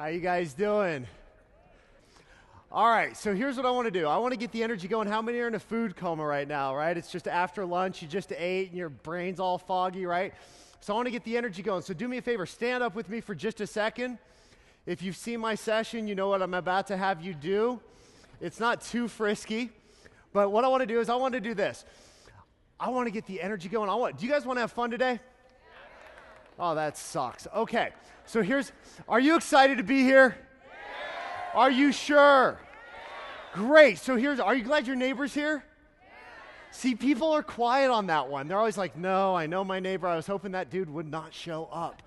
you guys doing? All right, so here's what I want to do. I want to get the energy going. How many are in a food coma right now, right? It's just after lunch, you just ate and your brain's all foggy, right? So I want to get the energy going. So do me a favor, stand up with me for just a second. If you've seen my session, you know what I'm about to have you do. It's not too frisky, but what I want to do is I want to do this. I want to get the energy going. Do you guys want to have fun today? Oh, that sucks. Okay, so are you excited to be here? Yeah. Are you sure? Yeah. Great, so are you glad your neighbor's here? Yeah. See, people are quiet on that one. They're always like, no, I know my neighbor. I was hoping that dude would not show up.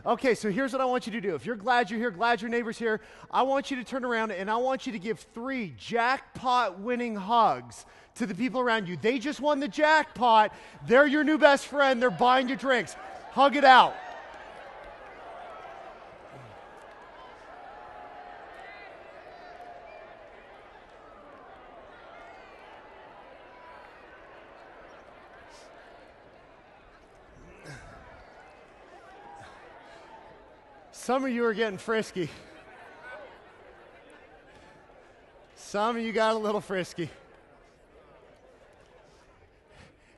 Okay, so here's what I want you to do. If you're glad you're here, glad your neighbor's here, I want you to turn around and I want you to give 3 jackpot-winning hugs to the people around you. They just won the jackpot. They're your new best friend. They're buying you drinks. Hug it out. Some of you are getting frisky. Some of you got a little frisky.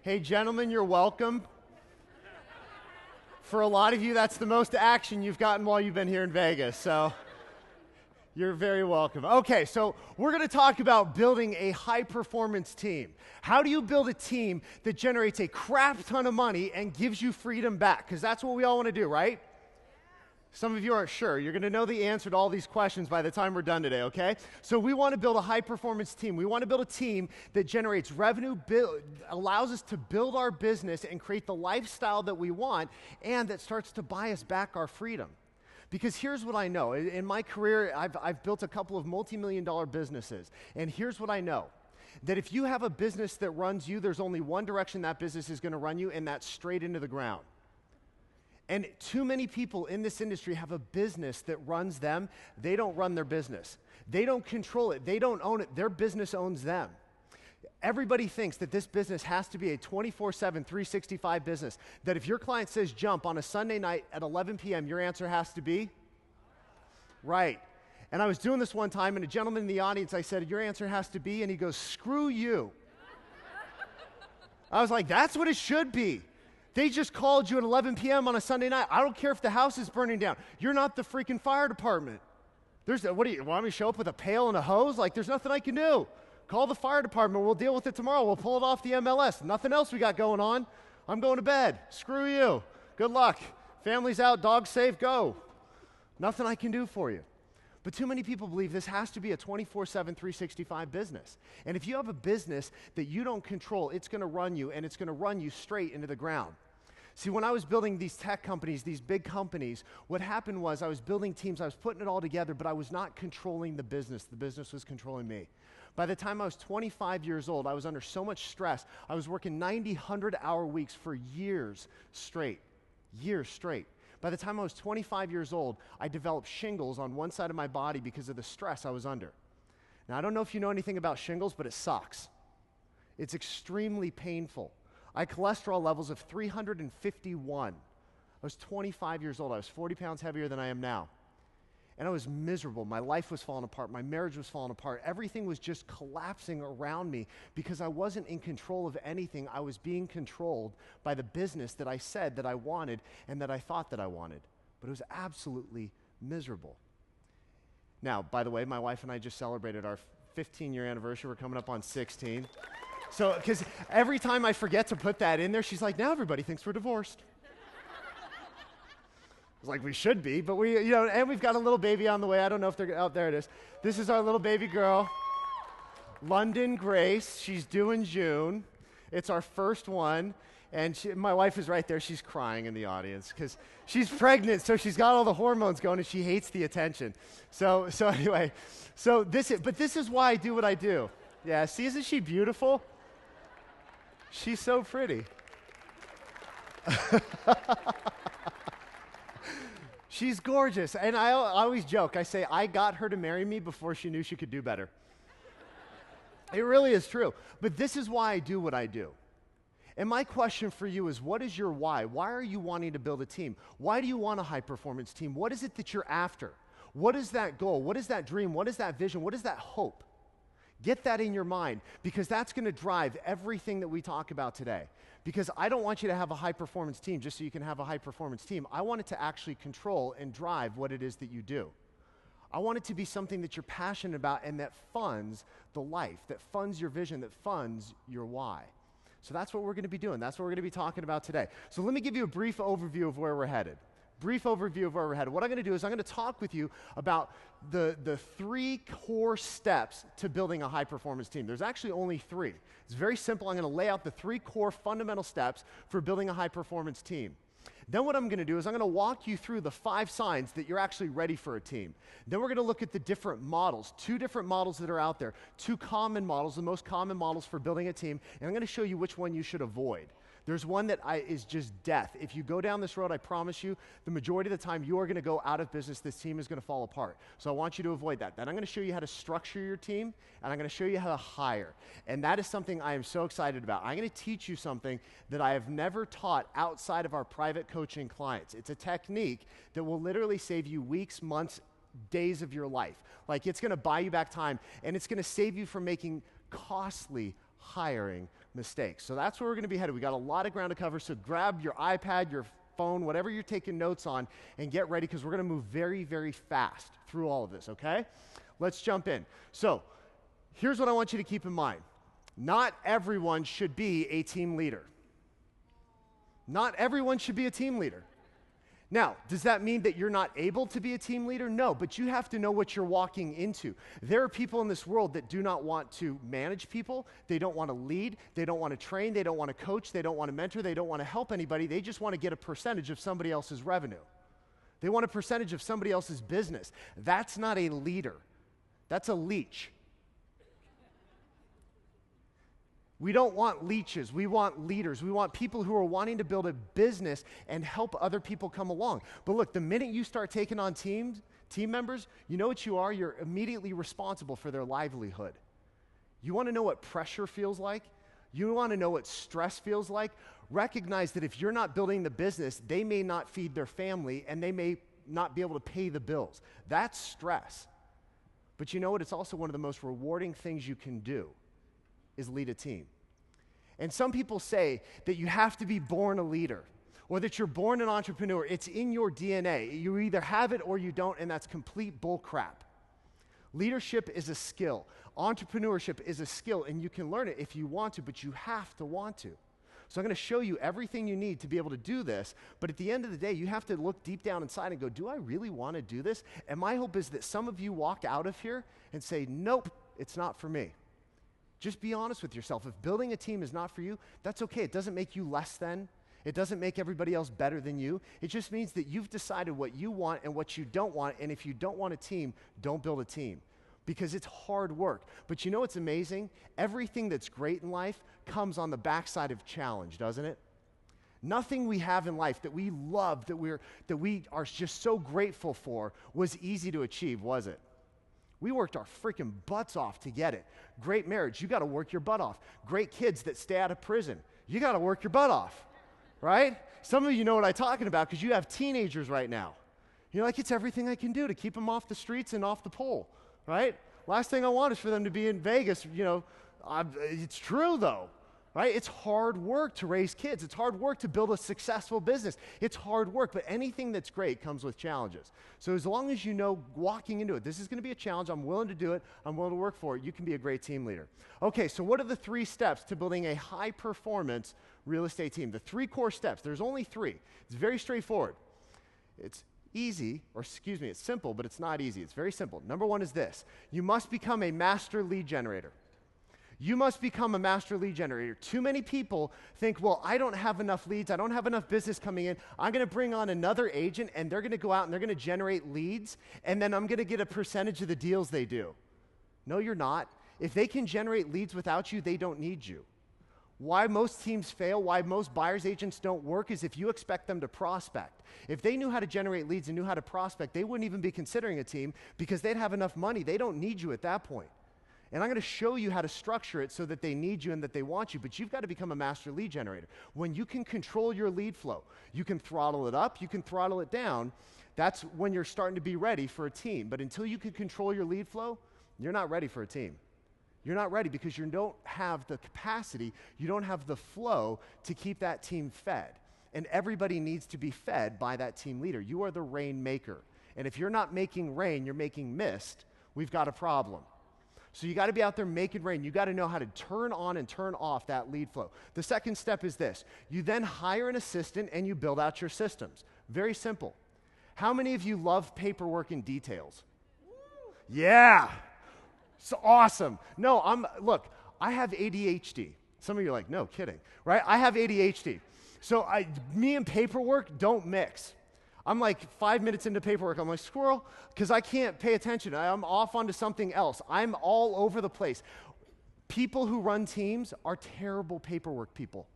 Hey, gentlemen, you're welcome. For a lot of you, that's the most action you've gotten while you've been here in Vegas, so you're very welcome. Okay, so we're going to talk about building a high-performance team. How do you build a team that generates a crap ton of money and gives you freedom back? Because that's what we all want to do, right? Some of you aren't sure. You're going to know the answer to all these questions by the time we're done today, okay? So we want to build a high-performance team. We want to build a team that generates revenue, allows us to build our business and create the lifestyle that we want, and that starts to buy us back our freedom. Because here's what I know. In my career, I've built a couple of multi-million-dollar businesses, and here's what I know. That if you have a business that runs you, there's only one direction that business is going to run you, and that's straight into the ground. And too many people in this industry have a business that runs them. They don't run their business. They don't control it. They don't own it. Their business owns them. Everybody thinks that this business has to be a 24/7, 365 business. That if your client says jump on a Sunday night at 11 p.m., your answer has to be? Right. And I was doing this one time, and a gentleman in the audience, I said, your answer has to be, and he goes, screw you. I was like, that's what it should be. They just called you at 11 p.m. on a Sunday night. I don't care if the house is burning down. You're not the freaking fire department. What do you want me to show up with a pail and a hose? Like, there's nothing I can do. Call the fire department. We'll deal with it tomorrow. We'll pull it off the MLS. Nothing else we got going on. I'm going to bed. Screw you. Good luck. Family's out. Dog's safe. Go. Nothing I can do for you. But too many people believe this has to be a 24/7, 365 business. And if you have a business that you don't control, it's going to run you, and it's going to run you straight into the ground. See, when I was building these tech companies, these big companies, what happened was I was building teams, I was putting it all together, but I was not controlling the business. The business was controlling me. By the time I was 25 years old, I was under so much stress. I was working 90, 100-hour weeks for years straight. Years straight. By the time I was 25 years old, I developed shingles on one side of my body because of the stress I was under. Now, I don't know if you know anything about shingles, but it sucks. It's extremely painful. I had cholesterol levels of 351. I was 25 years old. I was 40 pounds heavier than I am now. And I was miserable. My life was falling apart. My marriage was falling apart. Everything was just collapsing around me because I wasn't in control of anything. I was being controlled by the business that I said that I wanted and that I thought that I wanted. But it was absolutely miserable. Now, by the way, my wife and I just celebrated our 15-year anniversary. We're coming up on 16. So, because every time I forget to put that in there, she's like, now everybody thinks we're divorced. It's like, we should be, but and we've got a little baby on the way. I don't know if they're out there. It is. This is our little baby girl, London Grace. She's due in June. It's our first one, and my wife is right there. She's crying in the audience because she's pregnant, so she's got all the hormones going, and she hates the attention. So anyway, this is why I do what I do. Yeah, see, isn't she beautiful? She's so pretty. She's gorgeous. And I always joke. I say, I got her to marry me before she knew she could do better. It really is true. But this is why I do what I do. And my question for you is, what is your why? Why are you wanting to build a team? Why do you want a high-performance team? What is it that you're after? What is that goal? What is that dream? What is that vision? What is that hope? Get that in your mind, because that's going to drive everything that we talk about today. Because I don't want you to have a high-performance team just so you can have a high-performance team. I want it to actually control and drive what it is that you do. I want it to be something that you're passionate about and that funds the life, that funds your vision, that funds your why. So that's what we're going to be doing. That's what we're going to be talking about today. So let me give you a brief overview of where we're headed. Brief overview of where we're headed. What I'm going to do is I'm going to talk with you about the 3 core steps to building a high-performance team. There's actually only 3. It's very simple. I'm going to lay out the 3 core fundamental steps for building a high-performance team. Then what I'm going to do is I'm going to walk you through the 5 signs that you're actually ready for a team. Then we're going to look at the different models, 2 different models that are out there, 2 common models, the most common models for building a team, and I'm going to show you which one you should avoid. There's one that is just death. If you go down this road, I promise you, the majority of the time you are going to go out of business. This team is going to fall apart. So I want you to avoid that. Then I'm going to show you how to structure your team, and I'm going to show you how to hire. And that is something I am so excited about. I'm going to teach you something that I have never taught outside of our private coaching clients. It's a technique that will literally save you weeks, months, days of your life. Like, it's going to buy you back time, and it's going to save you from making costly hiring mistakes. So that's where we're going to be headed. We got a lot of ground to cover, so grab your iPad, your phone, whatever you're taking notes on, and get ready, because we're going to move very, very fast through all of this, okay? Let's jump in. So here's what I want you to keep in mind. Not everyone should be a team leader. Not everyone should be a team leader. Now, does that mean that you're not able to be a team leader? No, but you have to know what you're walking into. There are people in this world that do not want to manage people. They don't want to lead. They don't want to train. They don't want to coach. They don't want to mentor. They don't want to help anybody. They just want to get a percentage of somebody else's revenue. They want a percentage of somebody else's business. That's not a leader. That's a leech. We don't want leeches. We want leaders. We want people who are wanting to build a business and help other people come along. But look, the minute you start taking on team members, you know what you are? You're immediately responsible for their livelihood. You want to know what pressure feels like? You want to know what stress feels like? Recognize that if you're not building the business, they may not feed their family and they may not be able to pay the bills. That's stress. But you know what? It's also one of the most rewarding things you can do is lead a team. And some people say that you have to be born a leader or that you're born an entrepreneur. It's in your DNA. You either have it or you don't, and that's complete bull crap. Leadership is a skill. Entrepreneurship is a skill, and you can learn it if you want to, but you have to want to. So I'm going to show you everything you need to be able to do this, but at the end of the day, you have to look deep down inside and go, do I really want to do this? And my hope is that some of you walk out of here and say, nope, it's not for me. Just be honest with yourself. If building a team is not for you, that's okay. It doesn't make you less than. It doesn't make everybody else better than you. It just means that you've decided what you want and what you don't want, and if you don't want a team, don't build a team, because it's hard work. But you know what's amazing? Everything that's great in life comes on the backside of challenge, doesn't it? Nothing we have in life that we love, that we are just so grateful for, was easy to achieve, was it? We worked our freaking butts off to get it. Great marriage, you got to work your butt off. Great kids that stay out of prison, you got to work your butt off, right? Some of you know what I'm talking about because you have teenagers right now. You're like, it's everything I can do to keep them off the streets and off the pole, right? Last thing I want is for them to be in Vegas, it's true though. Right? It's hard work to raise kids. It's hard work to build a successful business. It's hard work, but anything that's great comes with challenges. So as long as you know walking into it, this is going to be a challenge, I'm willing to do it, I'm willing to work for it, you can be a great team leader. Okay, so what are the 3 steps to building a high-performance real estate team? The 3 core steps. There's only 3. It's very straightforward. It's simple, but it's not easy. It's very simple. Number 1 is this. You must become a master lead generator. You must become a master lead generator. Too many people think, well, I don't have enough leads. I don't have enough business coming in. I'm going to bring on another agent, and they're going to go out and they're going to generate leads, and then I'm going to get a percentage of the deals they do. No, you're not. If they can generate leads without you, they don't need you. Why most teams fail, why most buyers agents don't work is if you expect them to prospect. If they knew how to generate leads and knew how to prospect, they wouldn't even be considering a team because they'd have enough money. They don't need you at that point. And I'm going to show you how to structure it so that they need you and that they want you, but you've got to become a master lead generator. When you can control your lead flow, you can throttle it up, you can throttle it down, That's when you're starting to be ready for a team. But until you can control your lead flow, you're not ready for a team. You're not ready because you don't have the capacity, you don't have the flow to keep that team fed. And everybody needs to be fed by that team leader. You are the rain maker. And if you're not making rain, you're making mist, we've got a problem. So you got to be out there making rain. You got to know how to turn on and turn off that lead flow. The second step is this. You then hire an assistant and you build out your systems. Very simple. How many of you love paperwork and details? Yeah. It's awesome. No, look, I have ADHD. Some of you are like, no, kidding, right? I have ADHD. So me and paperwork don't mix. I'm like 5 minutes into paperwork, I'm like, squirrel, because I can't pay attention. I'm off onto something else. I'm all over the place. People who run teams are terrible paperwork people.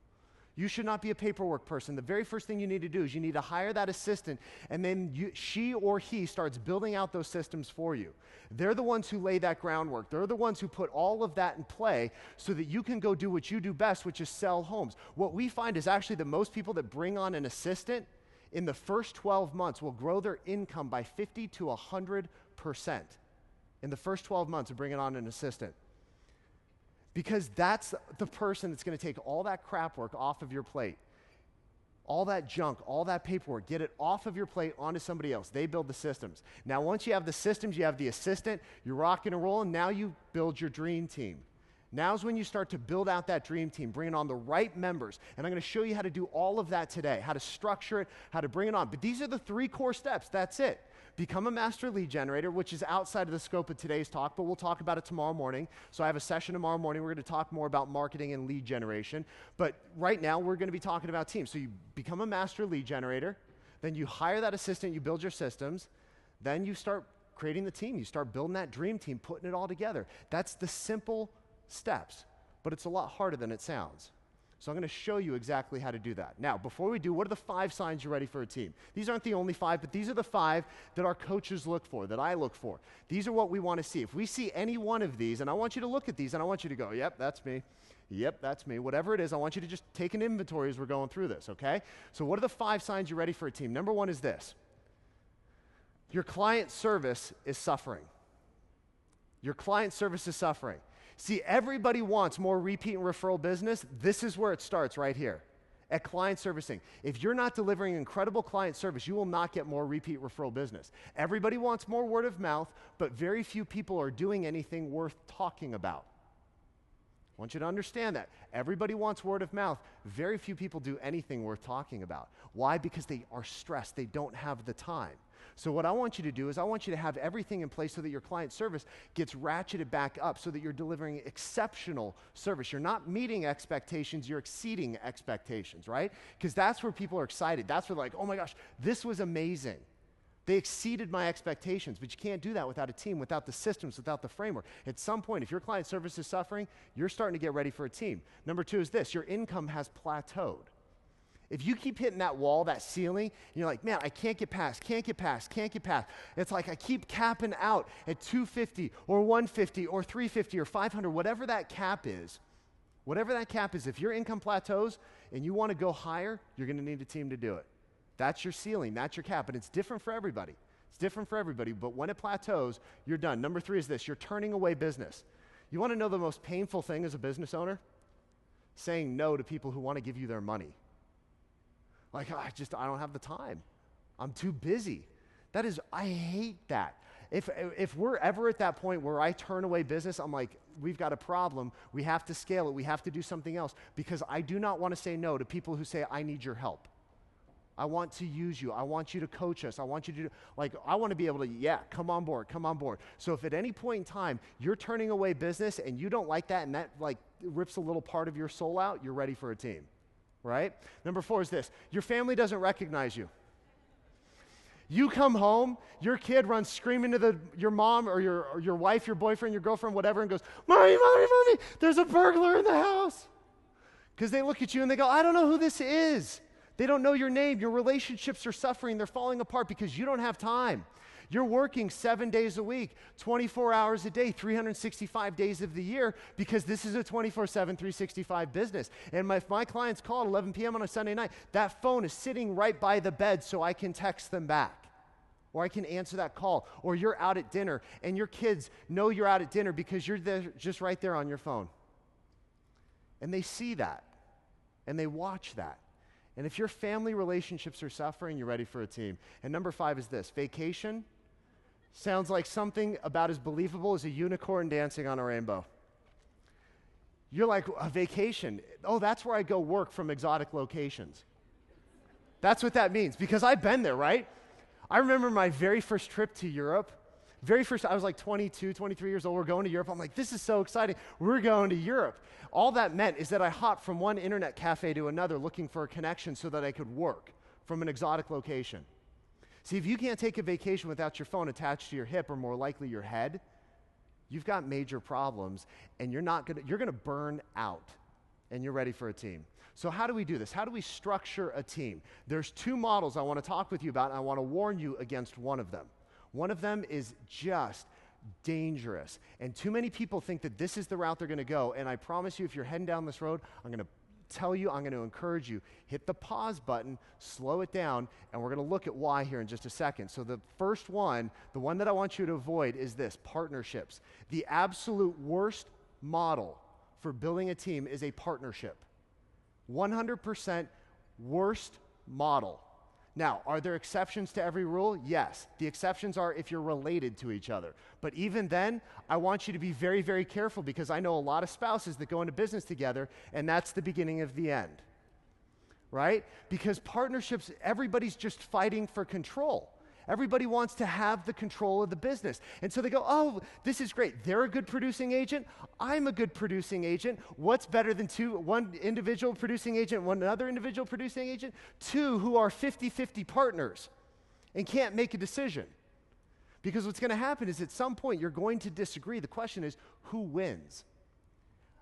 You should not be a paperwork person. The very first thing you need to do is you need to hire that assistant, and then she or he starts building out those systems for you. They're the ones who lay that groundwork. They're the ones who put all of that in play so that you can go do what you do best, which is sell homes. What we find is actually that most people that bring on an assistant in the first 12 months will grow their income by 50 to 100% in the first 12 months of bringing on an assistant. Because that's the person that's going to take all that crap work off of your plate. All that junk, all that paperwork, get it off of your plate onto somebody else. They build the systems. Now, once you have the systems, you have the assistant, you're rocking and rolling, now you build your dream team. Now's when you start to build out that dream team, bringing on the right members. And I'm going to show you how to do all of that today, how to structure it, how to bring it on. But these are the 3 core steps. That's it. Become a master lead generator, which is outside of the scope of today's talk, but we'll talk about it tomorrow morning. So I have a session tomorrow morning. We're going to talk more about marketing and lead generation. But right now, we're going to be talking about teams. So you become a master lead generator. Then you hire that assistant. You build your systems. Then you start creating the team. You start building that dream team, putting it all together. That's the simple steps, but it's a lot harder than it sounds. So I'm going to show you exactly how to do that. Now, before we do, what are the 5 signs you're ready for a team? These aren't the only 5, but these are the 5 that our coaches look for, that I look for. These are what we want to see. If we see any one of these, and I want you to look at these, and I want you to go, yep, that's me. Yep, that's me. Whatever it is, I want you to just take an inventory as we're going through this, okay? So what are the 5 signs you're ready for a team? Number 1 is this. Your client service is suffering. Your client service is suffering. See, everybody wants more repeat and referral business. This is where it starts right here, at client servicing. If you're not delivering incredible client service, you will not get more repeat referral business. Everybody wants more word of mouth, but very few people are doing anything worth talking about. I want you to understand that. Everybody wants word of mouth. Very few people do anything worth talking about. Why? Because they are stressed. They don't have the time. So what I want you to do is I want you to have everything in place so that your client service gets ratcheted back up so that you're delivering exceptional service. You're not meeting expectations, you're exceeding expectations, right? Because that's where people are excited. That's where like, oh my gosh, this was amazing. They exceeded my expectations, but you can't do that without a team, without the systems, without the framework. At some point, if your client service is suffering, you're starting to get ready for a team. Number 2 is this, your income has plateaued. If you keep hitting that wall, that ceiling, and you're like, man, I can't get past. It's like I keep capping out at 250 or 150 or 350 or 500, whatever that cap is, if your income plateaus and you want to go higher, you're going to need a team to do it. That's your ceiling, that's your cap, and it's different for everybody. But when it plateaus, you're done. Number 3 is this, you're turning away business. You want to know the most painful thing as a business owner? Saying no to people who want to give you their money. Like, I don't have the time. I'm too busy. I hate that. If we're ever at that point where I turn away business, I'm like, we've got a problem. We have to scale it. We have to do something else because I do not want to say no to people who say, I need your help. I want to use you. I want you to coach us. I want you to I want to be able to, come on board. So if at any point in time you're turning away business and you don't like that and that rips a little part of your soul out, you're ready for a team. Right? Number 4 is this. Your family doesn't recognize you. You come home, your kid runs screaming to your mom or your wife, your boyfriend, your girlfriend, whatever, and goes, Mommy, there's a burglar in the house. Because they look at you and they go, I don't know who this is. They don't know your name. Your relationships are suffering. They're falling apart because you don't have time. You're working 7 days a week, 24 hours a day, 365 days of the year because this is a 24/7, 365 business. And if my clients call at 11 p.m. on a Sunday night, that phone is sitting right by the bed so I can text them back. or I can answer that call, or you're out at dinner and your kids know you're out at dinner because you're there, just right there on your phone. And they see that, and they watch that. And if your family relationships are suffering, you're ready for a team. And number 5 is this: vacation sounds like something about as believable as a unicorn dancing on a rainbow. You're like, a vacation? Oh, that's where I go work from exotic locations. That's what that means, because I've been there, right? I remember my very first trip to Europe. I was like 22, 23 years old. We're going to Europe. I'm like, this is so exciting. We're going to Europe. All that meant is that I hopped from one internet cafe to another looking for a connection so that I could work from an exotic location. See, if you can't take a vacation without your phone attached to your hip, or more likely your head, you've got major problems, and you're gonna burn out, and you're ready for a team. So how do we do this? How do we structure a team? There's 2 models I want to talk with you about, and I want to warn you against one of them. One of them is just dangerous, and too many people think that this is the route they're going to go, and I promise you, if you're heading down this road, I'm going to encourage you, hit the pause button, slow it down, and we're going to look at why here in just a second. So the first one, the one that I want you to avoid, is this: partnerships. The absolute worst model for building a team is a partnership. 100% worst model. Now, are there exceptions to every rule? Yes. The exceptions are if you're related to each other. But even then, I want you to be very, very careful, because I know a lot of spouses that go into business together, and that's the beginning of the end, right? Because partnerships, everybody's just fighting for control. Everybody wants to have the control of the business. And so they go, oh, this is great. They're a good producing agent. I'm a good producing agent. What's better than one individual producing agent, one other individual producing agent? 2 who are 50-50 partners and can't make a decision. Because what's going to happen is at some point you're going to disagree. The question is, who wins?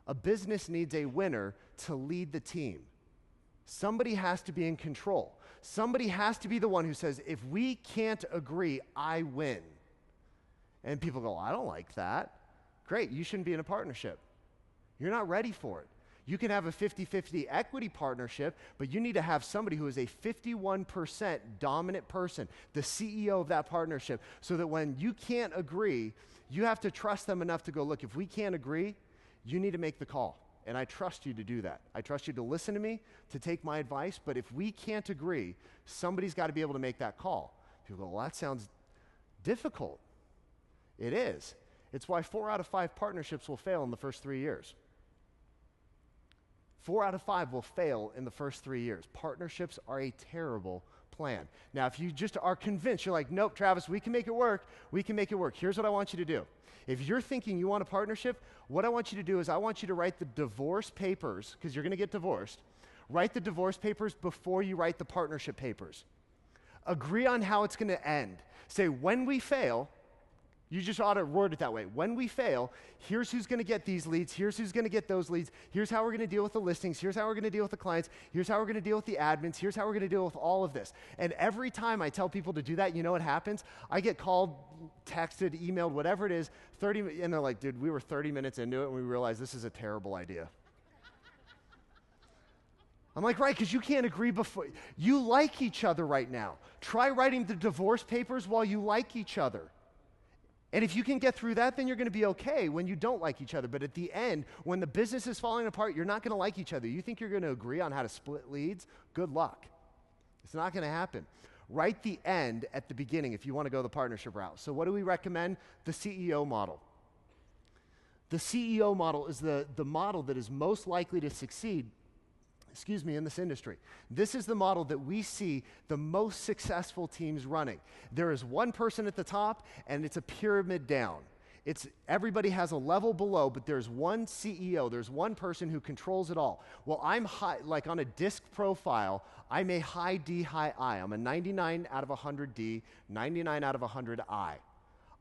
A business needs a winner to lead the team. Somebody has to be in control. Somebody has to be the one who says, if we can't agree, I win. And people go, I don't like that. Great, you shouldn't be in a partnership. You're not ready for it. You can have a 50-50 equity partnership, but you need to have somebody who is a 51% dominant person, the CEO of that partnership, so that when you can't agree, you have to trust them enough to go, look, if we can't agree, you need to make the call. And I trust you to do that. I trust you to listen to me, to take my advice, but if we can't agree, somebody's got to be able to make that call. People go, well, that sounds difficult. It is. It's why 4 out of 5 partnerships will fail in the first 3 years. 4 out of 5 will fail in the first 3 years. Partnerships are a terrible plan. Now, if you just are convinced, you're like, nope, Travis, we can make it work. We can make it work. Here's what I want you to do. If you're thinking you want a partnership, what I want you to do is I want you to write the divorce papers, because you're going to get divorced. Write the divorce papers before you write the partnership papers. Agree on how it's going to end. Say, when we fail, you just ought to word it that way. When we fail, here's who's going to get these leads. Here's who's going to get those leads. Here's how we're going to deal with the listings. Here's how we're going to deal with the clients. Here's how we're going to deal with the admins. Here's how we're going to deal with all of this. And every time I tell people to do that, you know what happens? I get called, texted, emailed, whatever it is, and they're like, dude, we were 30 minutes into it and we realized this is a terrible idea. I'm like, right, because you can't agree before. You like each other right now. Try writing the divorce papers while you like each other. And if you can get through that, then you're going to be okay when you don't like each other. But at the end, when the business is falling apart, you're not going to like each other. You think you're going to agree on how to split leads? Good luck. It's not going to happen. Write the end at the beginning if you want to go the partnership route. So what do we recommend? The CEO model. The CEO model is the model that is most likely to succeed in this industry. This is the model that we see the most successful teams running. There is one person at the top, and it's a pyramid down. Everybody has a level below, but there's one CEO. There's one person who controls it all. Well, I'm high, like on a disc profile, I'm a high D, high I. I'm a 99 out of 100 D, 99 out of 100 I.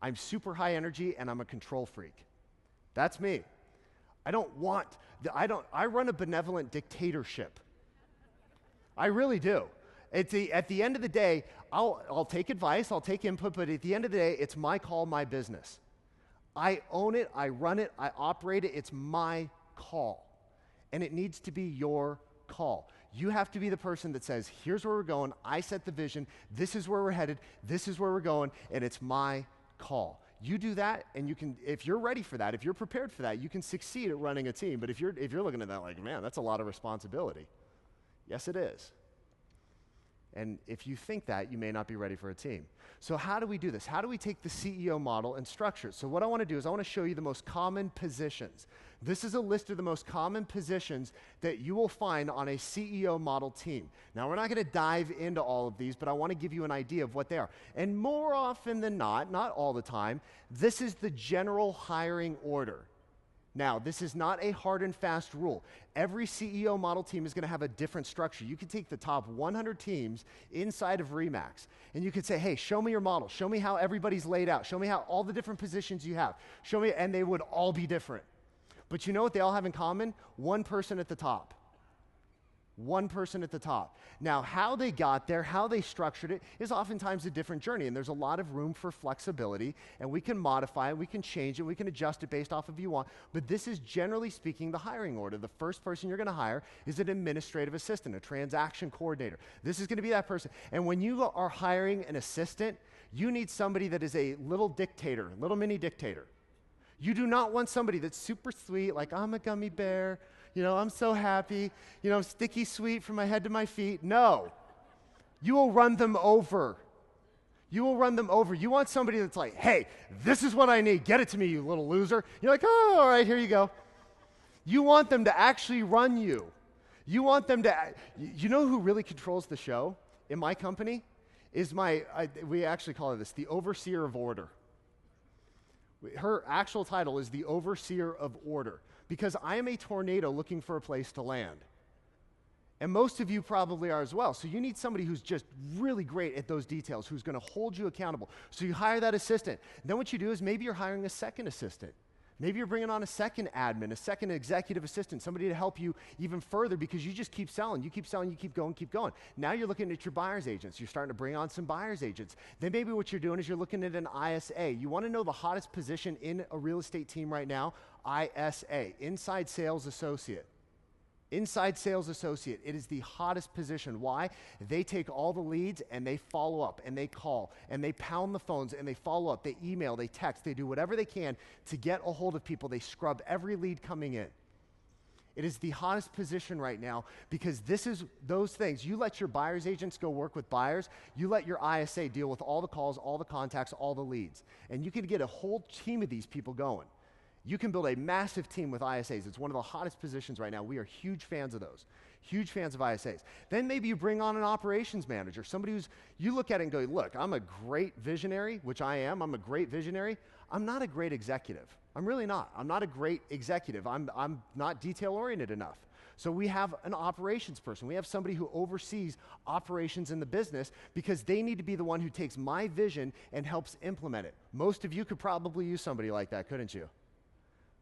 I'm super high energy, and I'm a control freak. That's me. I run a benevolent dictatorship. I really do. At the end of the day, I'll take advice, I'll take input, but at the end of the day, it's my call, my business. I own it, I run it, I operate it, it's my call. And it needs to be your call. You have to be the person that says, here's where we're going, I set the vision, this is where we're headed, this is where we're going, and it's my call. You do that, and you can, if you're ready for that, if you're prepared for that, you can succeed at running a team. But if you're looking at that like, man, that's a lot of responsibility. Yes, it is. And if you think that, you may not be ready for a team. So how do we do this? How do we take the CEO model and structure it? So what I want to do is I want to show you the most common positions. This is a list of the most common positions that you will find on a CEO model team. Now, we're not going to dive into all of these, but I want to give you an idea of what they are. And more often than not all the time, this is the general hiring order. Now, this is not a hard and fast rule. Every CEO model team is going to have a different structure. You could take the top 100 teams inside of RE/MAX, and you could say, hey, show me your model. Show me how everybody's laid out. Show me how all the different positions you have. Show me, and they would all be different. But you know what they all have in common? One person at the top. One person at the top. Now, how they got there, how they structured it, is oftentimes a different journey, and there's a lot of room for flexibility, and we can modify it, we can change it, we can adjust it based off of you want, but this is generally speaking the hiring order. The first person you're going to hire is an administrative assistant, a transaction coordinator. This is going to be that person. And when you are hiring an assistant, you need somebody that is a little dictator, little mini dictator. You do not want somebody that's super sweet, like, I'm a gummy bear, I'm so happy, sticky sweet from my head to my feet. No. You will run them over. You will run them over. You want somebody that's like, hey, this is what I need. Get it to me, you little loser. You're like, oh, all right, here you go. You want them to actually run you. You want them to, you know who really controls the show in my company? Is we actually call her this, the overseer of order. Her actual title is the overseer of order, because I am a tornado looking for a place to land. And most of you probably are as well. So you need somebody who's just really great at those details, who's going to hold you accountable. So you hire that assistant. Then what you do is maybe you're hiring a second assistant. Maybe you're bringing on a second admin, a second executive assistant, somebody to help you even further, because you just keep selling. You keep selling, you keep going, keep going. Now you're looking at your buyer's agents. You're starting to bring on some buyer's agents. Then maybe what you're doing is you're looking at an ISA. You want to know the hottest position in a real estate team right now? ISA, Inside Sales Associate. Inside Sales Associate, it is the hottest position. Why? They take all the leads and they follow up and they call and they pound the phones and they follow up, they email, they text, they do whatever they can to get a hold of people. They scrub every lead coming in. It is the hottest position right now, because this is those things. You let your buyer's agents go work with buyers. You let your ISA deal with all the calls, all the contacts, all the leads. And you can get a whole team of these people going. You can build a massive team with ISAs. It's one of the hottest positions right now. We are huge fans of those. Huge fans of ISAs. Then maybe you bring on an operations manager, somebody who's, you look at it and go, look, I'm a great visionary, which I am. I'm a great visionary. I'm not a great executive. I'm really not. I'm not a great executive. I'm not detail-oriented enough. So we have an operations person. We have somebody who oversees operations in the business, because they need to be the one who takes my vision and helps implement it. Most of you could probably use somebody like that, couldn't you?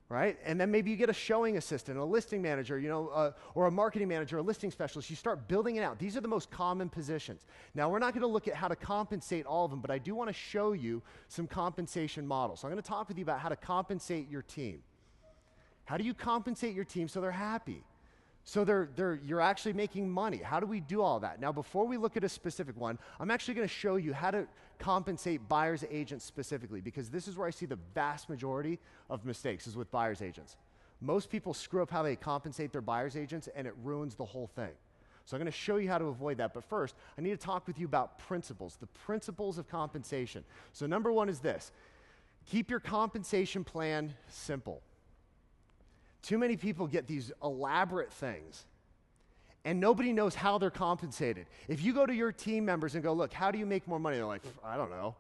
Right? And then maybe you get a showing assistant, a listing manager, or a marketing manager, a listing specialist. You start building it out. These are the most common positions. Now, we're not going to look at how to compensate all of them, but I do want to show you some compensation models. So I'm going to talk with you about how to compensate your team. How do you compensate your team so they're happy? So you're actually making money. How do we do all that? Now, before we look at a specific one, I'm actually going to show you how to compensate buyer's agents specifically, because this is where I see the vast majority of mistakes, is with buyer's agents. Most people screw up how they compensate their buyer's agents, and it ruins the whole thing. So I'm going to show you how to avoid that. But first, I need to talk with you about principles, the principles of compensation. So number one is this: keep your compensation plan simple. Too many people get these elaborate things, and nobody knows how they're compensated. If you go to your team members and go, look, how do you make more money? They're like, I don't know.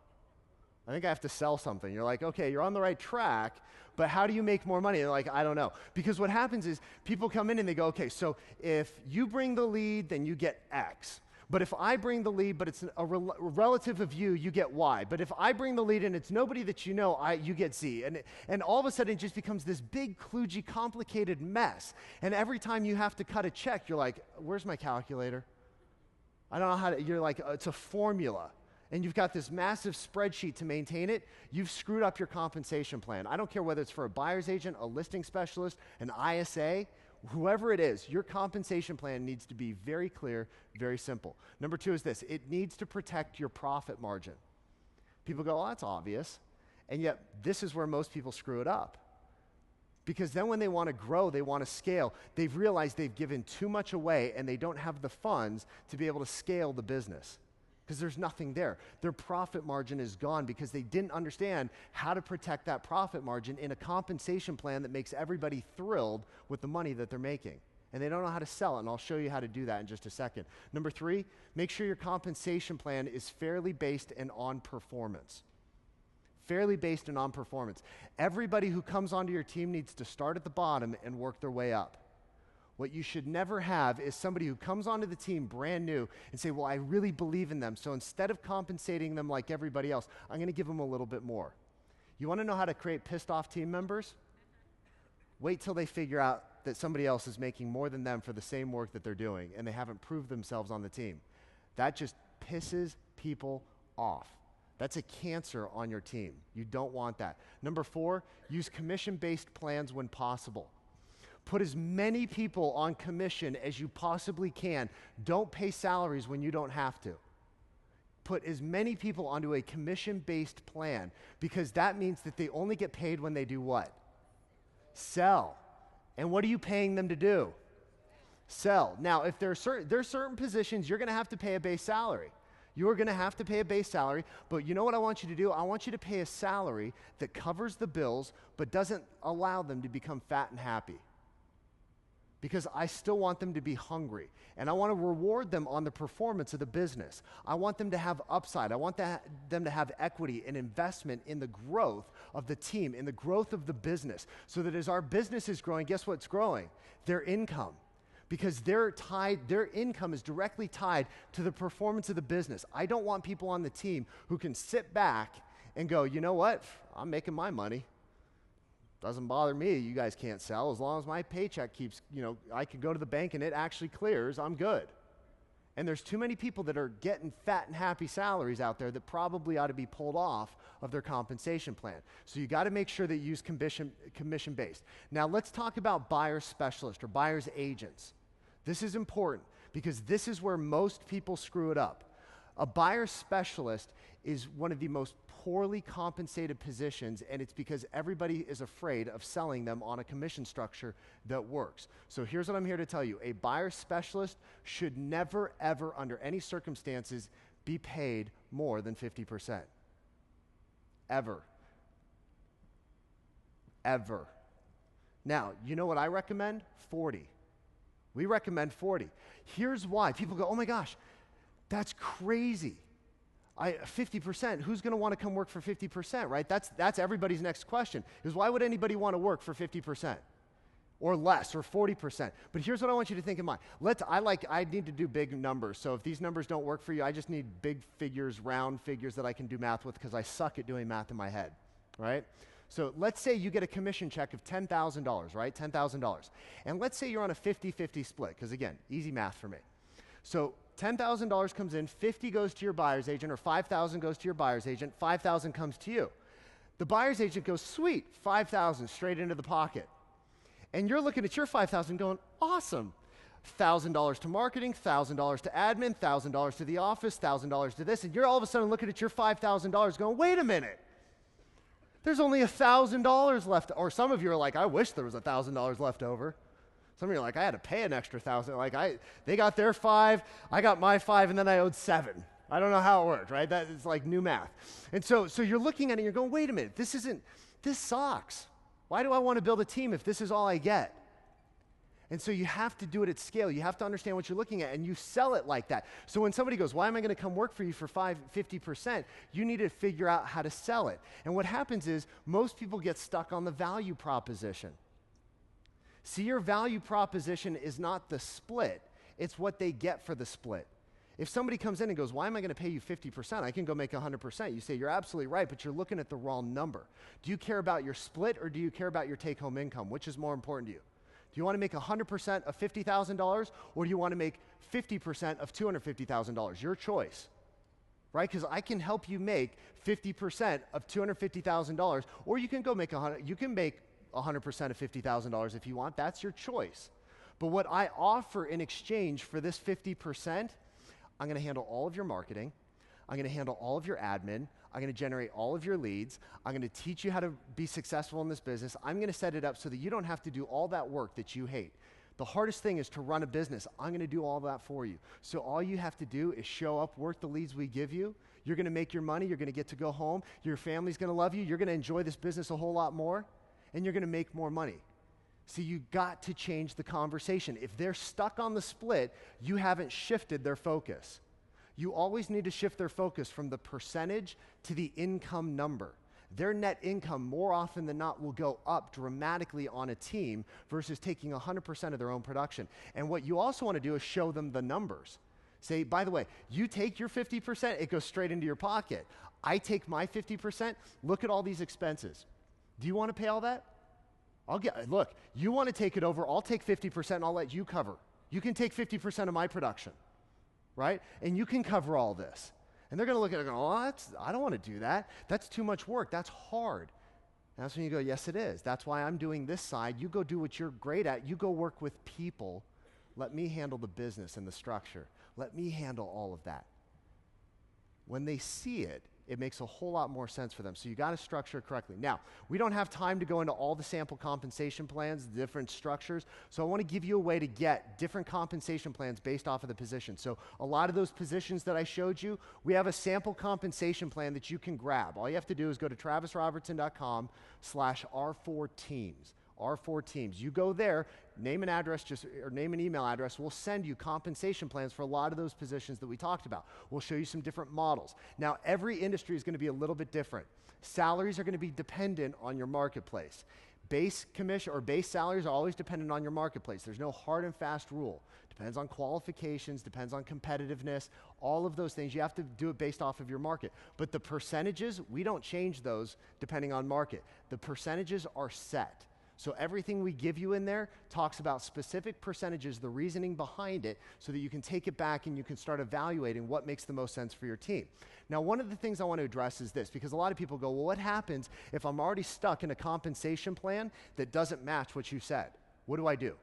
I think I have to sell something. You're like, okay, you're on the right track, but how do you make more money? They're like, I don't know. Because what happens is people come in and they go, okay, so if you bring the lead, then you get X. But if I bring the lead, but it's a relative of you, you get Y. But if I bring the lead and it's nobody that you know, you get Z. And all of a sudden, it just becomes this big, kludgy, complicated mess. And every time you have to cut a check, you're like, where's my calculator? I don't know how to, you're like, it's a formula. And you've got this massive spreadsheet to maintain it. You've screwed up your compensation plan. I don't care whether it's for a buyer's agent, a listing specialist, an ISA. whoever it is, your compensation plan needs to be very clear, very simple. Number 2 is this: it needs to protect your profit margin. People go, oh, that's obvious. And yet, this is where most people screw it up. Because then when they want to grow, they want to scale, they've realized they've given too much away and they don't have the funds to be able to scale the business. Because there's nothing there. Their profit margin is gone because they didn't understand how to protect that profit margin in a compensation plan that makes everybody thrilled with the money that they're making. And they don't know how to sell it, and I'll show you how to do that in just a second. Number 3, make sure your compensation plan is fairly based and on performance. Fairly based and on performance. Everybody who comes onto your team needs to start at the bottom and work their way up. What you should never have is somebody who comes onto the team brand new and say, well, I really believe in them, so instead of compensating them like everybody else, I'm going to give them a little bit more. You want to know how to create pissed off team members? Wait till they figure out that somebody else is making more than them for the same work that they're doing, and they haven't proved themselves on the team. That just pisses people off. That's a cancer on your team. You don't want that. Number 4, use commission-based plans when possible. Put as many people on commission as you possibly can. Don't pay salaries when you don't have to. Put as many people onto a commission-based plan, because that means that they only get paid when they do what? Sell. And what are you paying them to do? Sell. Now, if there's certain positions you're going to have to pay a base salary. You're going to have to pay a base salary, but you know what I want you to do? I want you to pay a salary that covers the bills but doesn't allow them to become fat and happy. Because I still want them to be hungry, and I want to reward them on the performance of the business. I want them to have upside. I want them to have equity and investment in the growth of the team, in the growth of the business, so that as our business is growing, guess what's growing? Their income. Because their income is directly tied to the performance of the business. I don't want people on the team who can sit back and go, you know what? I'm making my money. Doesn't bother me. You guys can't sell. As long as my paycheck keeps, I can go to the bank and it actually clears, I'm good. And there's too many people that are getting fat and happy salaries out there that probably ought to be pulled off of their compensation plan. So you got to make sure that you use commission-based. Now let's talk about buyer's specialists or buyer's agents. This is important because this is where most people screw it up. A buyer specialist is one of the most poorly compensated positions, and it's because everybody is afraid of selling them on a commission structure that works. So here's what I'm here to tell you. A buyer specialist should never, ever, under any circumstances, be paid more than 50%. Ever. Ever. Now, you know what I recommend? 40. We recommend 40. Here's why. People go, oh my gosh, that's crazy. 50%, who's going to want to come work for 50%, right? That's everybody's next question, is why would anybody want to work for 50%? Or less, or 40%. But here's what I want you to think in mind. I need to do big numbers, so if these numbers don't work for you, I just need big figures, round figures that I can do math with, because I suck at doing math in my head, right? So let's say you get a commission check of $10,000, right? $10,000. And let's say you're on a 50-50 split, because again, easy math for me. So $10,000 comes in, 50 goes to your buyer's agent, or 5,000 goes to your buyer's agent, 5,000 comes to you. The buyer's agent goes, sweet, 5,000 straight into the pocket. And you're looking at your 5,000 going, awesome. $1,000 to marketing, $1,000 to admin, $1,000 to the office, $1,000 to this, and you're all of a sudden looking at your $5,000 going, wait a minute. There's only $1,000 left, or some of you are like, I wish there was $1,000 left over. Some of you are like, I had to pay an extra $1,000. They got their 5, I got my 5, and then I owed 7. I don't know how it worked, right? That is like new math. And so you're looking at it and you're going, wait a minute, this sucks. Why do I want to build a team if this is all I get? And so you have to do it at scale. You have to understand what you're looking at, and you sell it like that. So when somebody goes, why am I going to come work for you for 50%? You need to figure out how to sell it. And what happens is most people get stuck on the value proposition. See, your value proposition is not the split. It's what they get for the split. If somebody comes in and goes, why am I going to pay you 50%? I can go make 100%. You say, you're absolutely right, but you're looking at the wrong number. Do you care about your split, or do you care about your take-home income? Which is more important to you? Do you want to make 100% of $50,000, or do you want to make 50% of $250,000? Your choice, right? Because I can help you make 50% of $250,000, or you can go make 100. You can make 100% of $50,000 if you want. That's your choice. But what I offer in exchange for this 50%, I'm going to handle all of your marketing. I'm going to handle all of your admin. I'm going to generate all of your leads. I'm going to teach you how to be successful in this business. I'm going to set it up so that you don't have to do all that work that you hate. The hardest thing is to run a business. I'm going to do all that for you. So all you have to do is show up, work the leads we give you. You're going to make your money. You're going to get to go home. Your family's going to love you. You're going to enjoy this business a whole lot more, and you're going to make more money. So you got to change the conversation. If they're stuck on the split, you haven't shifted their focus. You always need to shift their focus from the percentage to the income number. Their net income, more often than not, will go up dramatically on a team versus taking 100% of their own production. And what you also want to do is show them the numbers. Say, by the way, you take your 50%, it goes straight into your pocket. I take my 50%, look at all these expenses. Do you want to pay all that? Look, you want to take it over, I'll take 50% and I'll let you cover. You can take 50% of my production, right? And you can cover all this. And they're going to look at it and go, oh, I don't want to do that. That's too much work. That's hard. And that's when you go, yes, it is. That's why I'm doing this side. You go do what you're great at. You go work with people. Let me handle the business and the structure. Let me handle all of that. When they see it, it makes a whole lot more sense for them. So you got to structure it correctly. Now, we don't have time to go into all the sample compensation plans, the different structures. So I want to give you a way to get different compensation plans based off of the position. So a lot of those positions that I showed you, we have a sample compensation plan that you can grab. All you have to do is go to travisrobertson.com/R4Teams. R4 Teams. You go there, name an address, or name an email address. We'll send you compensation plans for a lot of those positions that we talked about. We'll show you some different models. Now, every industry is going to be a little bit different. Salaries are going to be dependent on your marketplace. Base commission or base salaries are always dependent on your marketplace. There's no hard and fast rule. Depends on qualifications, depends on competitiveness, all of those things. You have to do it based off of your market. But the percentages, we don't change those depending on market. The percentages are set. So everything we give you in there talks about specific percentages, the reasoning behind it, so that you can take it back and you can start evaluating what makes the most sense for your team. Now, one of the things I want to address is this, because a lot of people go, well, what happens if I'm already stuck in a compensation plan that doesn't match what you said? What do I do?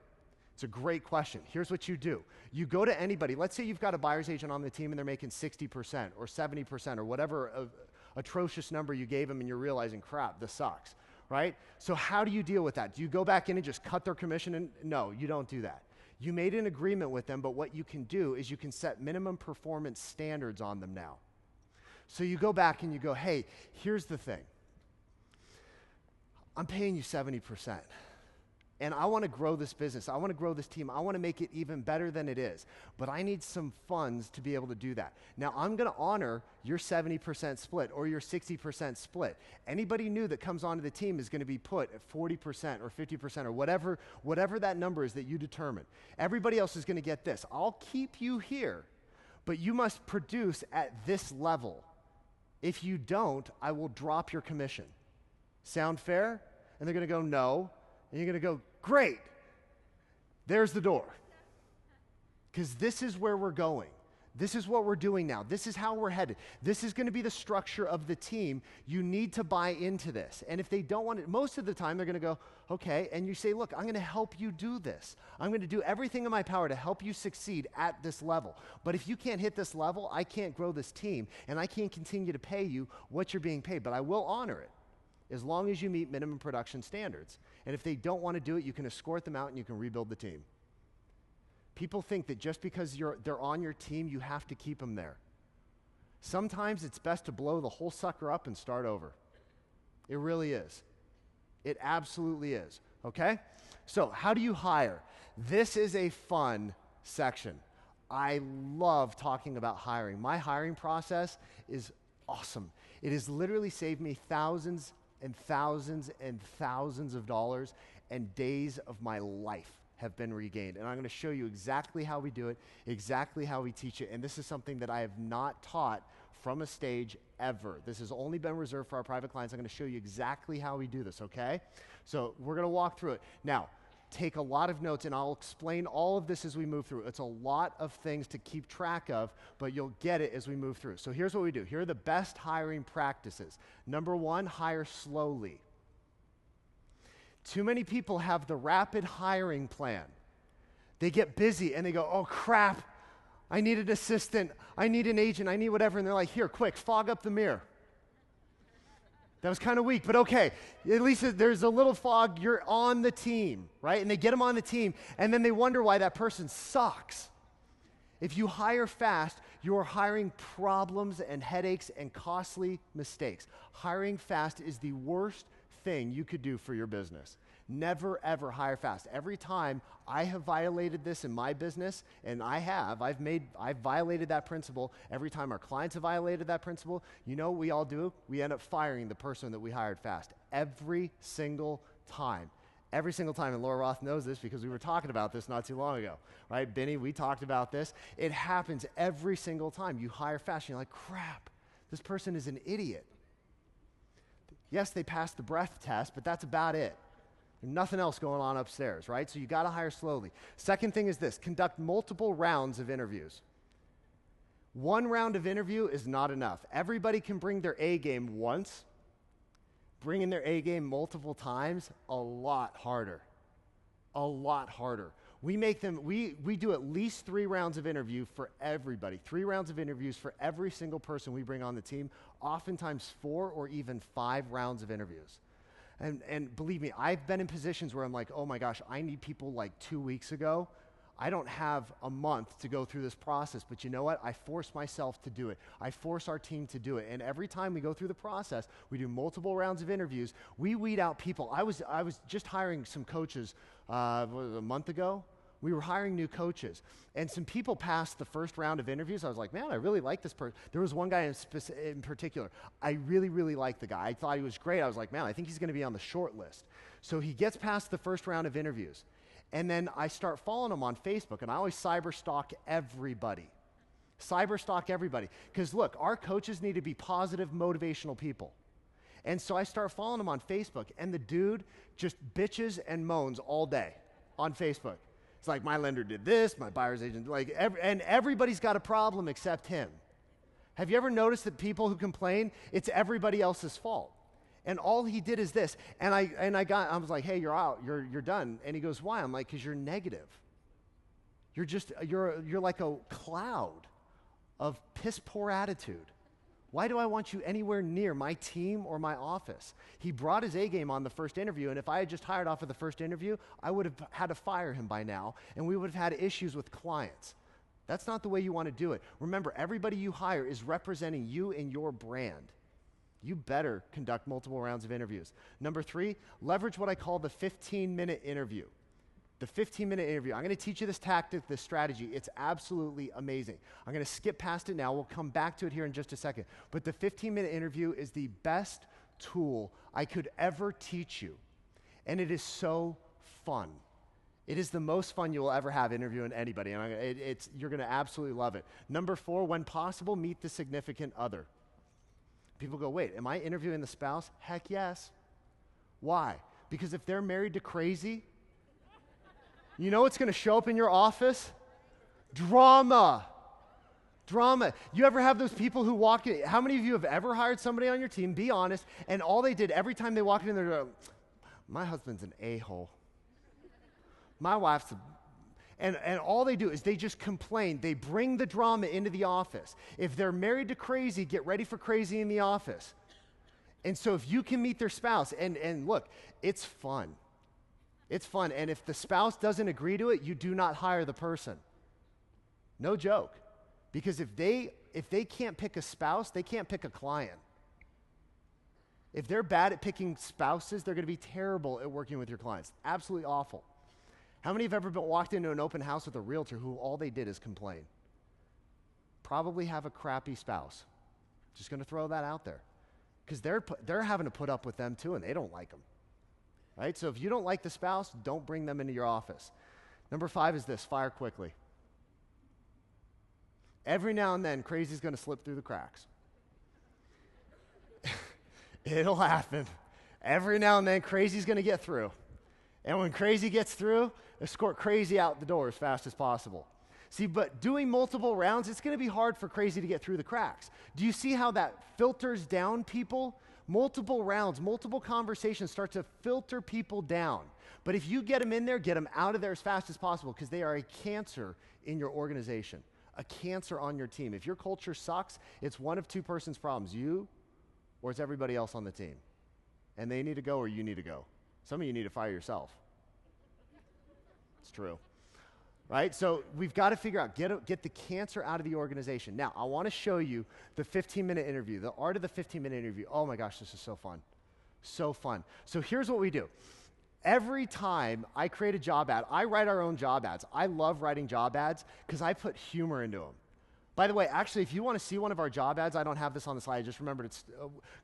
It's a great question. Here's what you do. You go to anybody. Let's say you've got a buyer's agent on the team and they're making 60% or 70% or whatever atrocious number you gave them and you're realizing, crap, this sucks. Right? So how do you deal with that? Do you go back in and just cut their commission? No, you don't do that. You made an agreement with them, but what you can do is you can set minimum performance standards on them now. So you go back and you go, hey, here's the thing. I'm paying you 70%. And I want to grow this business. I want to grow this team. I want to make it even better than it is. But I need some funds to be able to do that. Now, I'm going to honor your 70% split or your 60% split. Anybody new that comes onto the team is going to be put at 40% or 50% or whatever that number is that you determine. Everybody else is going to get this. I'll keep you here, but you must produce at this level. If you don't, I will drop your commission. Sound fair? And they're going to go, no. And you're going to go, great, there's the door. Because this is where we're going. This is what we're doing now. This is how we're headed. This is going to be the structure of the team. You need to buy into this. And if they don't want it, most of the time they're going to go, okay, and you say, look, I'm going to help you do this. I'm going to do everything in my power to help you succeed at this level. But if you can't hit this level, I can't grow this team, and I can't continue to pay you what you're being paid, but I will honor it as long as you meet minimum production standards. And if they don't want to do it, you can escort them out and you can rebuild the team. People think that just because they're on your team, you have to keep them there. Sometimes it's best to blow the whole sucker up and start over. It really is. It absolutely is, okay? So how do you hire? This is a fun section. I love talking about hiring. My hiring process is awesome. It has literally saved me thousands and thousands and thousands of dollars, and days of my life have been regained. And I'm going to show you exactly how we do it, exactly how we teach it. And this is something that I have not taught from a stage ever. This has only been reserved for our private clients. I'm going to show you exactly how we do this, okay? So we're going to walk through it. Now, take a lot of notes, and I'll explain all of this as we move through. It's a lot of things to keep track of, but you'll get it as we move through. So here's what we do. Here are the best hiring practices. Number one, hire slowly. Too many people have the rapid hiring plan. They get busy and they go, oh crap, I need an assistant, I need an agent, I need whatever. And they're like, here, quick, fog up the mirror. That was kind of weak, but okay. At least there's a little fog, you're on the team, right? And they get them on the team, and then they wonder why that person sucks. If you hire fast, you're hiring problems and headaches and costly mistakes. Hiring fast is the worst thing you could do for your business. Never, ever hire fast. Every time I have violated this in my business, and I've violated that principle. Every time our clients have violated that principle, you know what we all do? We end up firing the person that we hired fast. Every single time. Every single time, and Laura Roth knows this because we were talking about this not too long ago, right? Benny, we talked about this. It happens every single time. You hire fast, and you're like, crap, this person is an idiot. Yes, they passed the breath test, but that's about it. There's nothing else going on upstairs, right? So you got to hire slowly. Second thing is this, conduct multiple rounds of interviews. One round of interview is not enough. Everybody can bring their A game once. Bringing their A game multiple times, a lot harder. A lot harder. We do at least 3 rounds of interview for everybody. 3 rounds of interviews for every single person we bring on the team, oftentimes 4 or even 5 rounds of interviews. And believe me, I've been in positions where I'm like, oh my gosh, I need people like 2 weeks ago. I don't have a month to go through this process, but you know what? I force myself to do it. I force our team to do it. And every time we go through the process, we do multiple rounds of interviews. We weed out people. I was just hiring some coaches a month ago. We were hiring new coaches. And some people passed the first round of interviews. I was like, man, I really like this person. There was one guy in particular. I really, really liked the guy. I thought he was great. I was like, man, I think he's going to be on the short list. So he gets past the first round of interviews. And then I start following him on Facebook, and I always cyber stalk everybody. Cyber stalk everybody. Because look, our coaches need to be positive, motivational people. And so I start following him on Facebook, and the dude just bitches and moans all day on Facebook. It's like, my lender did this, my buyer's agent, and everybody's got a problem except him. Have you ever noticed that people who complain, it's everybody else's fault? And all he did is this. And I was like, hey, you're out. You're done. And he goes, why? I'm like, because you're negative. You're like a cloud of piss poor attitude. Why do I want you anywhere near my team or my office? He brought his A game on the first interview, and if I had just hired off of the first interview, I would have had to fire him by now, and we would have had issues with clients. That's not the way you want to do it. Remember, everybody you hire is representing you and your brand. You better conduct multiple rounds of interviews. Number 3, leverage what I call the 15-minute interview. The 15-minute interview. I'm going to teach you this tactic, this strategy. It's absolutely amazing. I'm going to skip past it now. We'll come back to it here in just a second. But the 15-minute interview is the best tool I could ever teach you. And it is so fun. It is the most fun you will ever have interviewing anybody. And you're going to absolutely love it. Number 4, when possible, meet the significant other. People go, wait, am I interviewing the spouse? Heck yes. Why? Because if they're married to crazy, you know what's going to show up in your office? Drama. Drama. You ever have those people who walk in? How many of you have ever hired somebody on your team, be honest, and all they did every time they walked in, they're like, my husband's an a-hole. My wife's and all they do is they just complain. They bring the drama into the office. If they're married to crazy, get ready for crazy in the office. And so if you can meet their spouse, and look, it's fun. It's fun. And if the spouse doesn't agree to it, you do not hire the person. No joke. Because if they can't pick a spouse, they can't pick a client. If they're bad at picking spouses, they're going to be terrible at working with your clients. Absolutely awful. How many have ever walked into an open house with a realtor who all they did is complain? Probably have a crappy spouse. Just going to throw that out there. Because they're having to put up with them too, and they don't like them. Right? So if you don't like the spouse, don't bring them into your office. Number 5 is this, fire quickly. Every now and then, crazy's going to slip through the cracks. It'll happen. Every now and then, crazy's going to get through. And when crazy gets through, escort crazy out the door as fast as possible. See, but doing multiple rounds, it's going to be hard for crazy to get through the cracks. Do you see how that filters down people Multiple rounds, multiple conversations start to filter people down. But if you get them in there, get them out of there as fast as possible because they are a cancer in your organization, a cancer on your team. If your culture sucks, it's one of two persons' problems, you or it's everybody else on the team. And they need to go or you need to go. Some of you need to fire yourself. It's true. Right? So we've got to figure out, get the cancer out of the organization. Now, I want to show you the 15-minute interview, the art of the 15-minute interview. Oh my gosh, this is so fun. So fun. So here's what we do. Every time I create a job ad, I write our own job ads. I love writing job ads because I put humor into them. By the way, actually, if you want to see one of our job ads, I don't have this on the slide. I just remembered it's,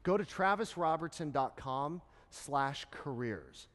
go to travisrobertson.com/careers.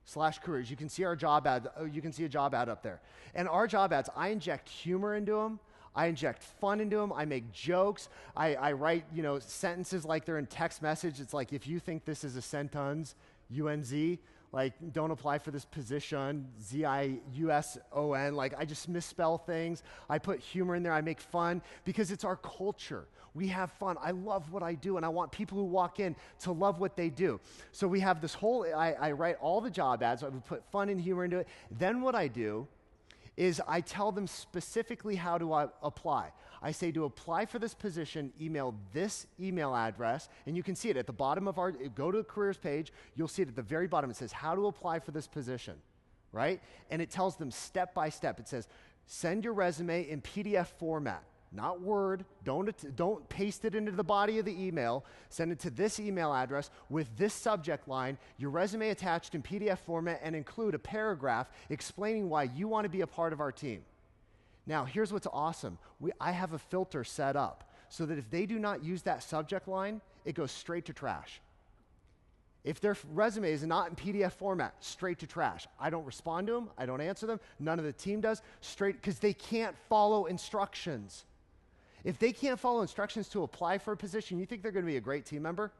/careers. You can see our job ad. You can see a job ad up there. And our job ads, I inject humor into them. I inject fun into them. I make jokes. I write, sentences like they're in text message. It's like, if you think this is a sentence, UNZ, like, don't apply for this position, ZIUSON. Like, I just misspell things. I put humor in there. I make fun because it's our culture. We have fun. I love what I do, and I want people who walk in to love what they do. So we have this whole, I write all the job ads. I would put fun and humor into it. Then what I do is I tell them specifically how to apply. I say, to apply for this position, email this email address, and you can see it at the bottom of our, go to the careers page, you'll see it at the very bottom. It says how to apply for this position, right? And it tells them step by step. It says, send your resume in PDF format, not Word. Don't paste it into the body of the email. Send it to this email address with this subject line, your resume attached in PDF format, and include a paragraph explaining why you want to be a part of our team. Now, here's what's awesome. I have a filter set up so that if they do not use that subject line, it goes straight to trash. If their resume is not in PDF format, straight to trash. I don't respond to them. I don't answer them. None of the team does. Straight, because they can't follow instructions. If they can't follow instructions to apply for a position, you think they're going to be a great team member?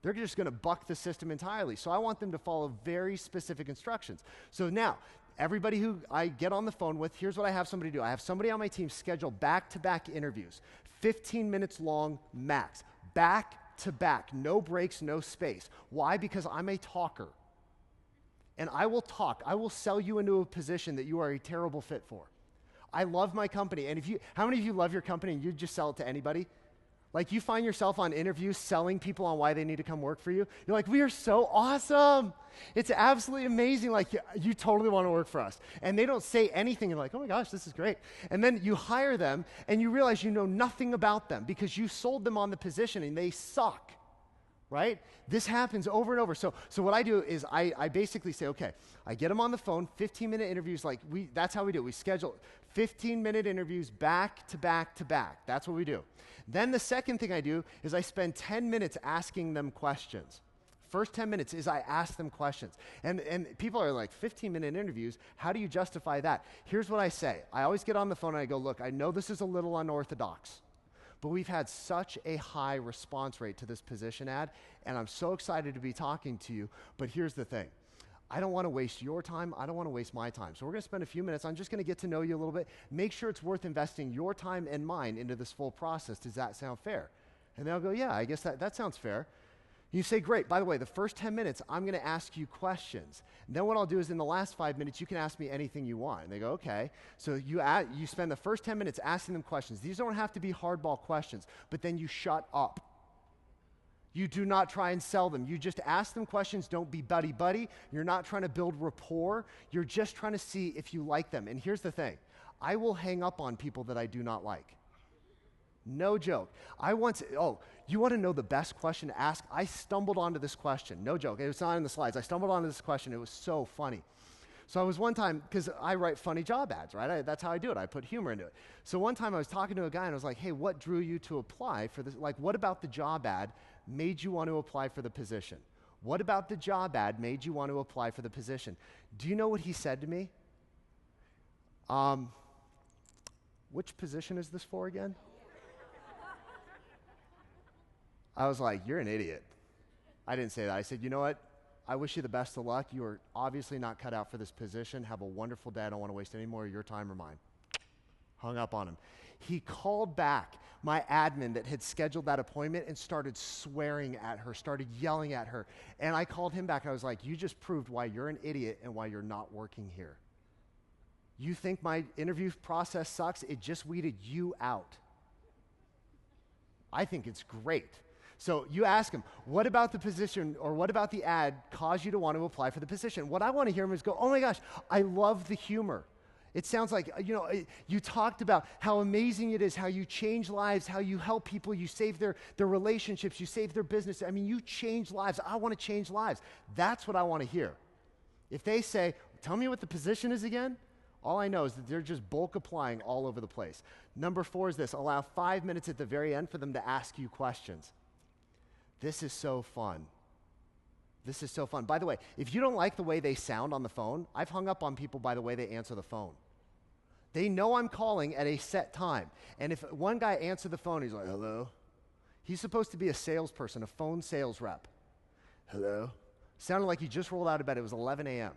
They're just going to buck the system entirely. So I want them to follow very specific instructions. So now, everybody who I get on the phone with, here's what I have somebody do. I have somebody on my team schedule back-to-back interviews, 15 minutes long max, back-to-back, no breaks, no space. Why? Because I'm a talker. And I will talk. I will sell you into a position that you are a terrible fit for. I love my company. And how many of you love your company and you just sell it to anybody? Like, you find yourself on interviews selling people on why they need to come work for you. You're like, we are so awesome. It's absolutely amazing. Like, you totally want to work for us. And they don't say anything. You're like, oh my gosh, this is great. And then you hire them and you realize you know nothing about them because you sold them on the position and they suck, right? This happens over and over. So what I do is I basically say, okay, I get them on the phone, 15-minute interviews. That's how we do it. We schedule 15-minute interviews back to back to back. That's what we do. Then the second thing I do is I spend 10 minutes asking them questions. First 10 minutes is I ask them questions. And people are like, 15-minute interviews, how do you justify that? Here's what I say. I always get on the phone and I go, look, I know this is a little unorthodox, but we've had such a high response rate to this position ad, and I'm so excited to be talking to you, but here's the thing. I don't want to waste your time. I don't want to waste my time. So we're going to spend a few minutes. I'm just going to get to know you a little bit. Make sure it's worth investing your time and mine into this full process. Does that sound fair? And they'll go, yeah, I guess that sounds fair. You say, great. By the way, the first 10 minutes, I'm going to ask you questions. And then what I'll do is in the last 5 minutes, you can ask me anything you want. And they go, okay. So you spend the first 10 minutes asking them questions. These don't have to be hardball questions, but then you shut up. You do not try and sell them. You just ask them questions. Don't be buddy-buddy. You're not trying to build rapport. You're just trying to see if you like them. And here's the thing. I will hang up on people that I do not like. No joke. You want to know the best question to ask? I stumbled onto this question. No joke. It was not in the slides. I stumbled onto this question. It was so funny. So I was one time, because I write funny job ads, right? That's how I do it. I put humor into it. So one time I was talking to a guy and I was like, hey, what drew you to apply for this? Like, what about the job ad made you want to apply for the position? What about the job ad made you want to apply for the position? Do you know what he said to me? Which position is this for again? I was like, you're an idiot. I didn't say that. I said, you know what? I wish you the best of luck. You are obviously not cut out for this position. Have a wonderful day. I don't want to waste any more of your time or mine. Hung up on him. He called back my admin that had scheduled that appointment and started swearing at her, started yelling at her. And I called him back. I was like, you just proved why you're an idiot and why you're not working here. You think my interview process sucks? It just weeded you out. I think it's great. So you ask him, what about the position or what about the ad caused you to want to apply for the position? What I want to hear him is go, oh my gosh, I love the humor. It sounds like, you talked about how amazing it is, how you change lives, how you help people, you save their relationships, you save their business. I mean, you change lives. I want to change lives. That's what I want to hear. If they say, tell me what the position is again, all I know is that they're just bulk applying all over the place. Number 4 is this: allow 5 minutes at the very end for them to ask you questions. This is so fun. This is so fun. By the way, if you don't like the way they sound on the phone, I've hung up on people by the way they answer the phone. They know I'm calling at a set time. And if one guy answered the phone, he's like, hello? He's supposed to be a salesperson, a phone sales rep. Hello? Sounded like he just rolled out of bed. It was 11 a.m.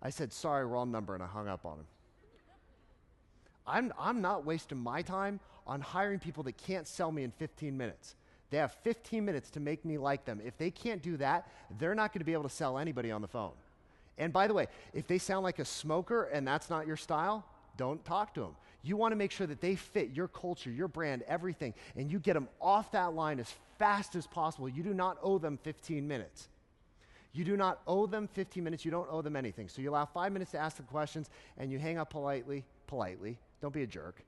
I said, sorry, wrong number, and I hung up on him. I'm not wasting my time on hiring people that can't sell me in 15 minutes. They have 15 minutes to make me like them. If they can't do that, they're not going to be able to sell anybody on the phone. And by the way, if they sound like a smoker and that's not your style, don't talk to them. You want to make sure that they fit your culture, your brand, everything, and you get them off that line as fast as possible. You do not owe them 15 minutes. You do not owe them 15 minutes. You don't owe them anything. So you allow 5 minutes to ask the questions, and you hang up politely. Don't be a jerk,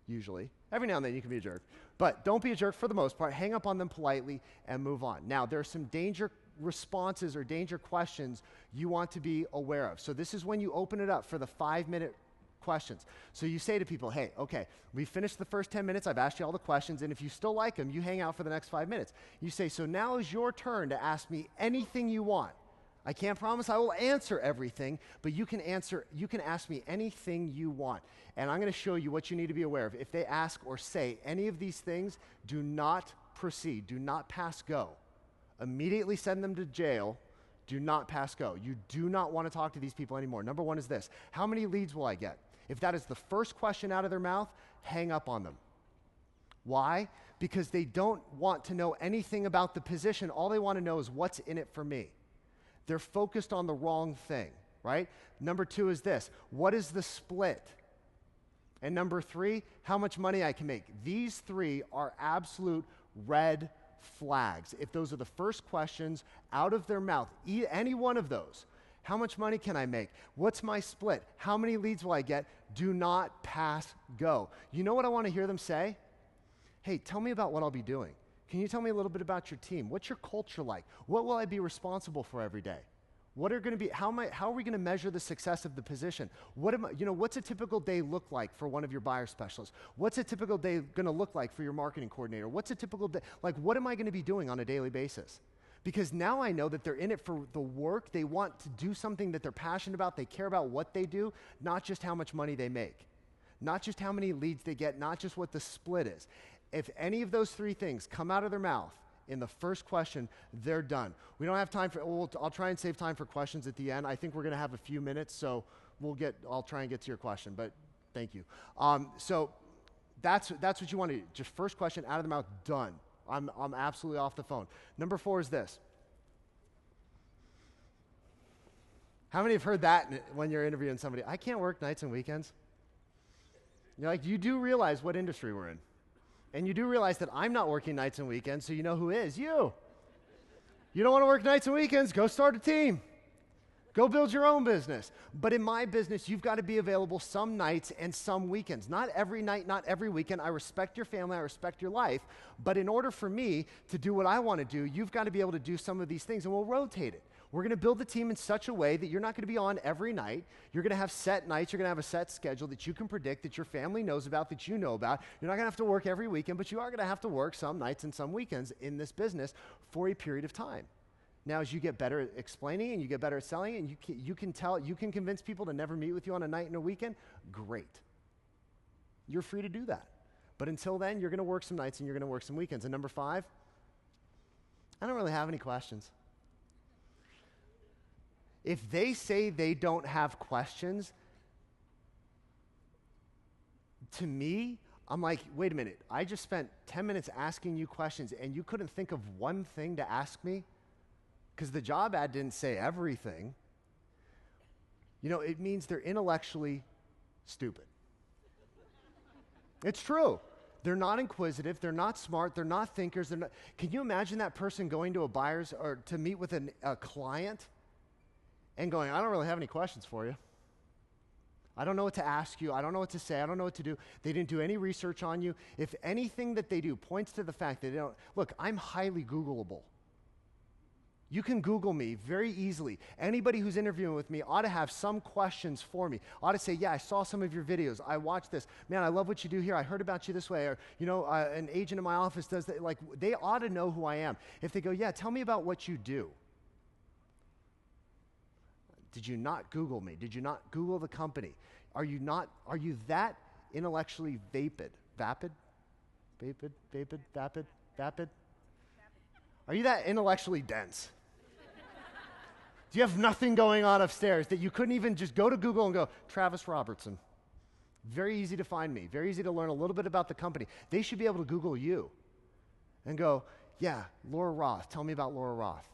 usually. Every now and then you can be a jerk. But don't be a jerk for the most part. Hang up on them politely and move on. Now, there are some danger responses or danger questions you want to be aware of. So this is when you open it up for the 5-minute questions. So you say to people, hey, okay, we finished the first 10 minutes. I've asked you all the questions, and if you still like them, you hang out for the next 5 minutes. You say, so now is your turn to ask me anything you want. I can't promise I will answer everything, but you can ask me anything you want. And I'm going to show you what you need to be aware of. If they ask or say any of these things, do not proceed. Do not pass go. Immediately send them to jail. Do not pass go. You do not want to talk to these people anymore. Number 1 is this: how many leads will I get? If that is the first question out of their mouth, hang up on them. Why? Because they don't want to know anything about the position. All they want to know is what's in it for me. They're focused on the wrong thing, right? Number 2 is this: what is the split? And number 3, how much money I can make. These 3 are absolute red flags. If those are the first questions out of their mouth, any one of those, how much money can I make? What's my split? How many leads will I get? Do not pass go. You know what I want to hear them say? Hey, tell me about what I'll be doing. Can you tell me a little bit about your team? What's your culture like? What will I be responsible for every day? What are going to be, how are we going to measure the success of the position? What's a typical day look like for one of your buyer specialists? What's a typical day going to look like for your marketing coordinator? What's a typical day, what am I going to be doing on a daily basis? Because now I know that they're in it for the work. They want to do something that they're passionate about. They care about what they do, not just how much money they make, not just how many leads they get, not just what the split is. If any of those 3 things come out of their mouth in the first question, they're done. We don't have time for, I'll try and save time for questions at the end. I think we're going to have a few minutes, so I'll try and get to your question, but thank you. So that's what you want to do. Just first question out of the mouth, done. I'm absolutely off the phone. Number 4 is this. How many have heard that when you're interviewing somebody? I can't work nights and weekends. You're like, you do realize what industry we're in. And you do realize that I'm not working nights and weekends, so you know who is? You. You don't want to work nights and weekends? Go start a team. Go build your own business. But in my business, you've got to be available some nights and some weekends. Not every night, not every weekend. I respect your family. I respect your life. But in order for me to do what I want to do, you've got to be able to do some of these things, and we'll rotate it. We're going to build the team in such a way that you're not going to be on every night. You're going to have set nights. You're going to have a set schedule that you can predict, that your family knows about, that you know about. You're not going to have to work every weekend, but you are going to have to work some nights and some weekends in this business for a period of time. Now, as you get better at explaining and you get better at selling and you can convince people to never meet with you on a night and a weekend, great. You're free to do that. But until then, you're going to work some nights and you're going to work some weekends. And number 5, I don't really have any questions. If they say they don't have questions, to me, I'm like, wait a minute, I just spent 10 minutes asking you questions and you couldn't think of one thing to ask me? Because the job ad didn't say everything. You know, it means they're intellectually stupid. It's true. They're not inquisitive, they're not smart, they're not thinkers. Can you imagine that person going to a buyer's or to meet with a client and going, I don't really have any questions for you. I don't know what to ask you. I don't know what to say. I don't know what to do. They didn't do any research on you. If anything that they do points to the fact that they don't, look, I'm highly Googleable. You can Google me very easily. Anybody who's interviewing with me ought to have some questions for me. Ought to say, yeah, I saw some of your videos. I watched this. Man, I love what you do here. I heard about you this way. Or, you know, an agent in my office does that. Like, they ought to know who I am. If they go, yeah, tell me about what you do. Did you not Google me? Did you not Google the company? Are you that intellectually vapid? Vapid? Are you that intellectually dense? Do you have nothing going on upstairs that you couldn't even just go to Google and go, Travis Robertson? Very easy to find me. Very easy to learn a little bit about the company. They should be able to Google you and go, yeah, Laura Roth. Tell me about Laura Roth.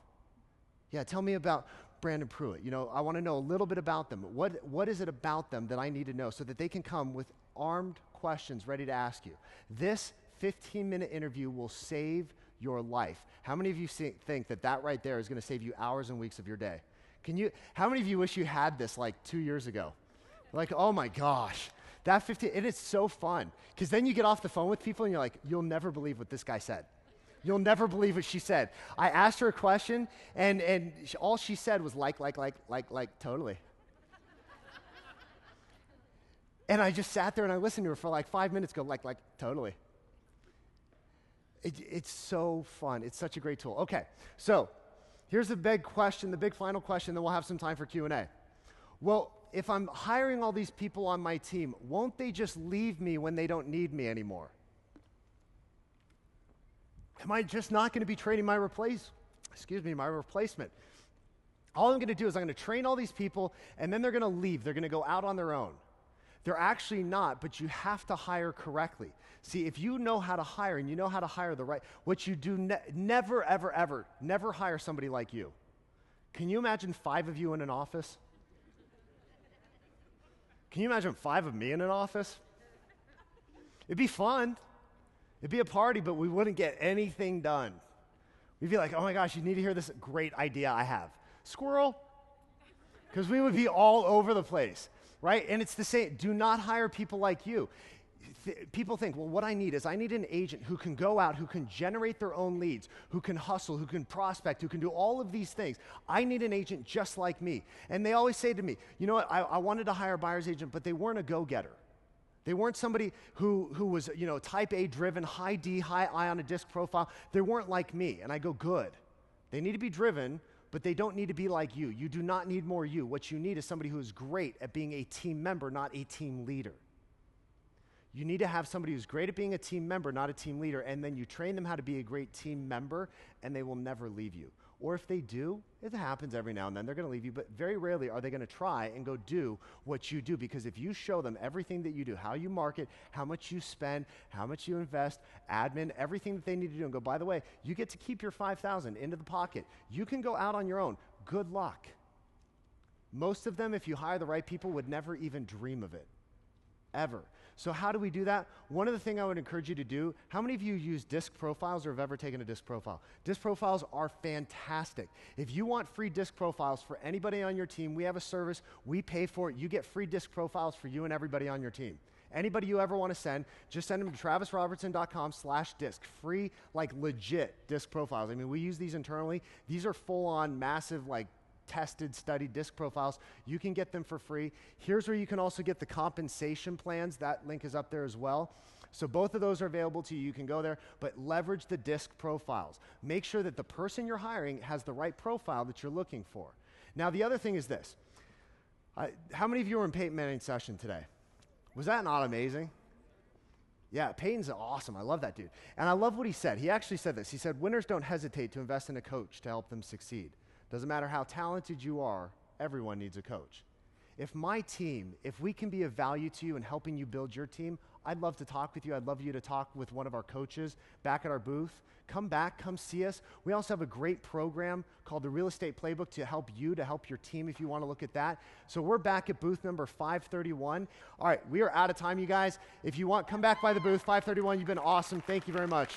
Yeah, tell me about Brandon Pruitt. You know, I want to know a little bit about them. What is it about them that I need to know so that they can come with armed questions ready to ask you? This 15-minute interview will save your life. How many of you think that right there is going to save you hours and weeks of your day? How many of you wish you had this like 2 years ago? Like, oh my gosh, it is so fun. Because then you get off the phone with people and you're like, you'll never believe what this guy said. You'll never believe what she said. I asked her a question, and all she said was like, totally. And I just sat there and I listened to her for like 5 minutes, go like, totally. It's so fun. It's such a great tool. Okay, so here's the big question, the big final question, then we'll have some time for Q&A. Well, if I'm hiring all these people on my team, won't they just leave me when they don't need me anymore? Am I just not going to be training my replacement? All I'm going to do is I'm going to train all these people, and then they're going to leave. They're going to go out on their own. They're actually not, but you have to hire correctly. See, if you know how to hire and you know how to hire what you do, never, ever, ever, never hire somebody like you. Can you imagine 5 of you in an office? Can you imagine 5 of me in an office? It'd be fun. It'd be a party, but we wouldn't get anything done. We'd be like, oh my gosh, you need to hear this great idea I have. Squirrel. Because we would be all over the place, right? And it's the same. Do not hire people like you. People think, well, what I need is I need an agent who can go out, who can generate their own leads, who can hustle, who can prospect, who can do all of these things. I need an agent just like me. And they always say to me, you know what, I wanted to hire a buyer's agent, but they weren't a go-getter. They weren't somebody who was, you know, type A driven, high D, high I on a disc profile. They weren't like me. And I go, good. They need to be driven, but they don't need to be like you. You do not need more you. What you need is somebody who is great at being a team member, not a team leader. You need to have somebody who's great at being a team member, not a team leader, and then you train them how to be a great team member, and they will never leave you. Or if they do, it happens every now and then, they're going to leave you, but very rarely are they going to try and go do what you do, because if you show them everything that you do, how you market, how much you spend, how much you invest, admin, everything that they need to do, and go, by the way, you get to keep your $5,000 into the pocket. You can go out on your own. Good luck. Most of them, if you hire the right people, would never even dream of it, ever. So how do we do that? One of the things I would encourage you to do, how many of you use disc profiles or have ever taken a disc profile? Disc profiles are fantastic. If you want free disc profiles for anybody on your team, we have a service, we pay for it, you get free disc profiles for you and everybody on your team. Anybody you ever want to send, just send them to travisrobertson.com/disc. Free, like legit disc profiles. I mean, we use these internally. These are full-on, massive, like tested, studied disc profiles. You can get them for free. Here's where you can also get the compensation plans. That link is up there as well. So both of those are available to you. You can go there, but leverage the disc profiles. Make sure that the person you're hiring has the right profile that you're looking for. Now, the other thing is this. How many of you were in Peyton Manning's session today? Was that not amazing? Yeah, Peyton's awesome. I love that dude. And I love what he said. He actually said this. He said, winners don't hesitate to invest in a coach to help them succeed. Doesn't matter how talented you are, everyone needs a coach. if my team, if we can be of value to you in helping you build your team, I'd love to talk with you. I'd love you to talk with one of our coaches back at our booth. Come back, come see us. We also have a great program called the Real Estate Playbook to help you, to help your team if you want to look at that. So we're back at booth number 531. All right, we are out of time, you guys. If you want, come back by the booth, 531. You've been awesome. Thank you very much.